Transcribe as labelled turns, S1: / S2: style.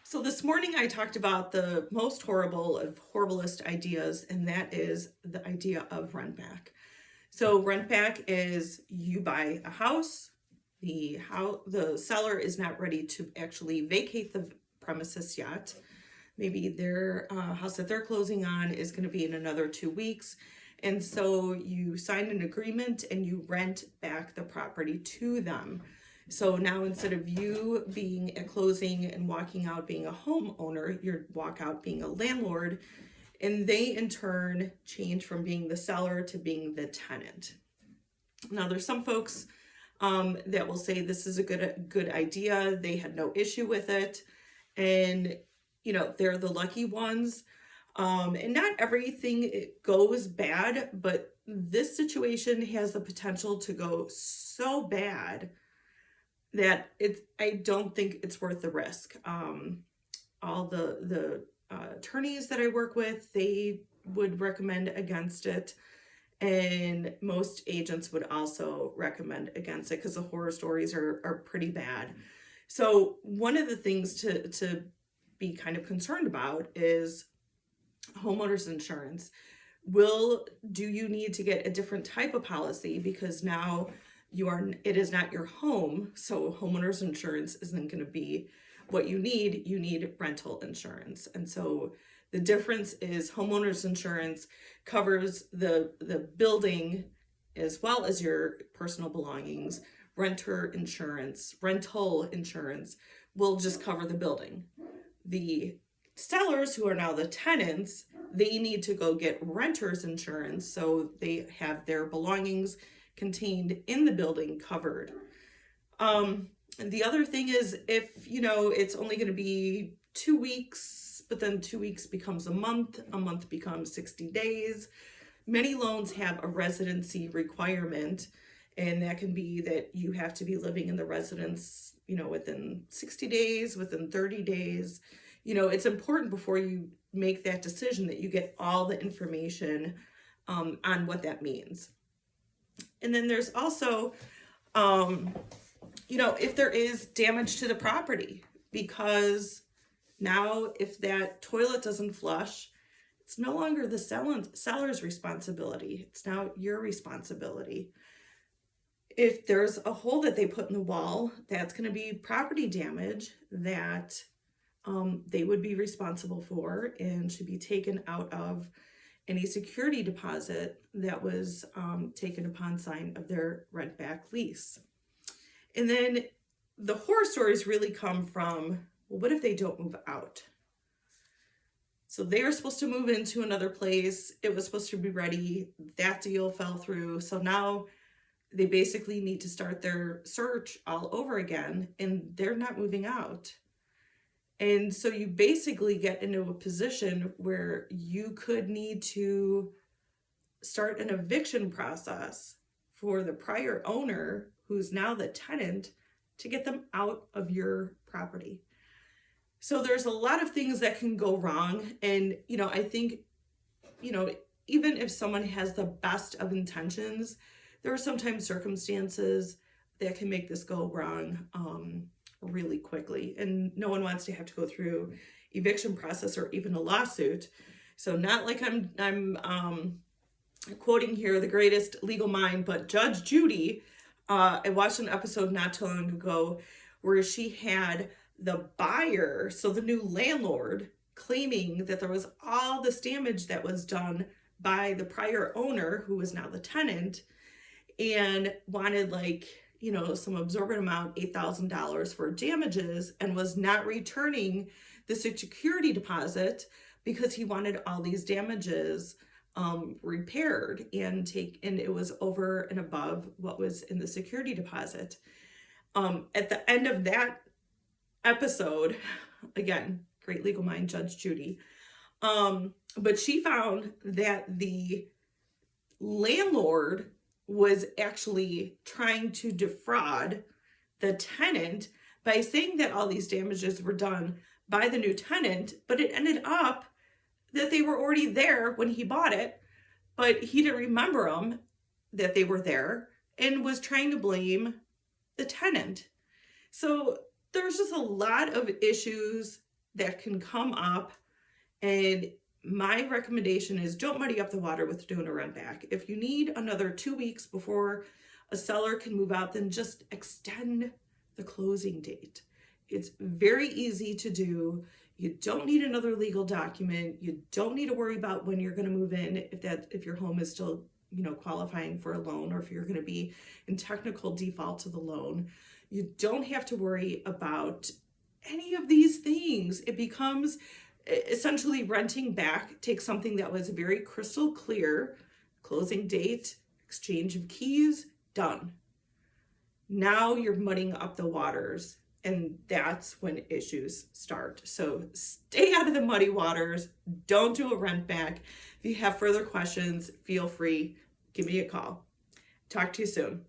S1: So this morning I talked about the most horrible of horriblest ideas, and that is the idea of rent back. So rent back is you buy a house, the seller is not ready to actually vacate the premises yet. Maybe their house that they're closing on is going to be in another 2 weeks. And so you sign an agreement and you rent back the property to them. So now instead of you being at closing and walking out being a homeowner, you walk out being a landlord, and they in turn change from being the seller to being the tenant. Now there's some folks that will say this is a good idea. They had no issue with it, and they're the lucky ones. And not everything goes bad, but this situation has the potential to go so bad that I don't think it's worth the risk. All the attorneys that I work with, they would recommend against it, and most agents would also recommend against it because the horror stories are pretty bad. So one of the things to be kind of concerned about is homeowners insurance. Do you need to get a different type of policy because now it is not your home, so homeowners insurance isn't going to be what you need rental insurance. And so the difference is homeowners insurance covers the building as well as your personal belongings. Rental insurance will just cover the building. The sellers, who are now the tenants, they need to go get renters insurance, so they have their belongings contained in the building covered. And the other thing is, if it's only going to be 2 weeks, but then 2 weeks becomes a month becomes 60 days. Many loans have a residency requirement, and that can be that you have to be living in the residence, within 60 days, within 30 days. It's important before you make that decision that you get all the information on what that means. And then there's also, if there is damage to the property, because now if that toilet doesn't flush, it's no longer the seller's responsibility. It's now your responsibility. If there's a hole that they put in the wall, that's going to be property damage that they would be responsible for and should be taken out of any security deposit that was taken upon sign of their rent back lease. And then the horror stories really come from, well, what if they don't move out? So they were supposed to move into another place. It was supposed to be ready. That deal fell through. So now they basically need to start their search all over again, and they're not moving out. And so you basically get into a position where you could need to start an eviction process for the prior owner, who's now the tenant, to get them out of your property. So there's a lot of things that can go wrong. And, I think, even if someone has the best of intentions, there are sometimes circumstances that can make this go wrong really quickly, and no one wants to have to go through eviction process or even a lawsuit. So not like I'm quoting here the greatest legal mind, but Judge Judy, I watched an episode not too long ago where she had the buyer, so the new landlord, claiming that there was all this damage that was done by the prior owner, who was now the tenant, and wanted some absorbent amount, $8,000 for damages, and was not returning the security deposit because he wanted all these damages repaired and it was over and above what was in the security deposit. At the end of that episode, again, great legal mind, Judge Judy, but she found that the landlord was actually trying to defraud the tenant by saying that all these damages were done by the new tenant, but it ended up that they were already there when he bought it, but he didn't remember them, that they were there, and was trying to blame the tenant. So there's just a lot of issues that can come up, and my recommendation is don't muddy up the water with doing a rent back. If you need another 2 weeks before a seller can move out, then just extend the closing date. It's very easy to do. You don't need another legal document. You don't need to worry about when you're going to move in, if your home is still, qualifying for a loan, or if you're going to be in technical default to the loan. You don't have to worry about any of these things. It becomes essentially renting back. Take something that was very crystal clear, closing date, exchange of keys, done. Now you're muddying up the waters, and that's when issues start. So stay out of the muddy waters. Don't do a rent back. If you have further questions, feel free, give me a call. Talk to you soon.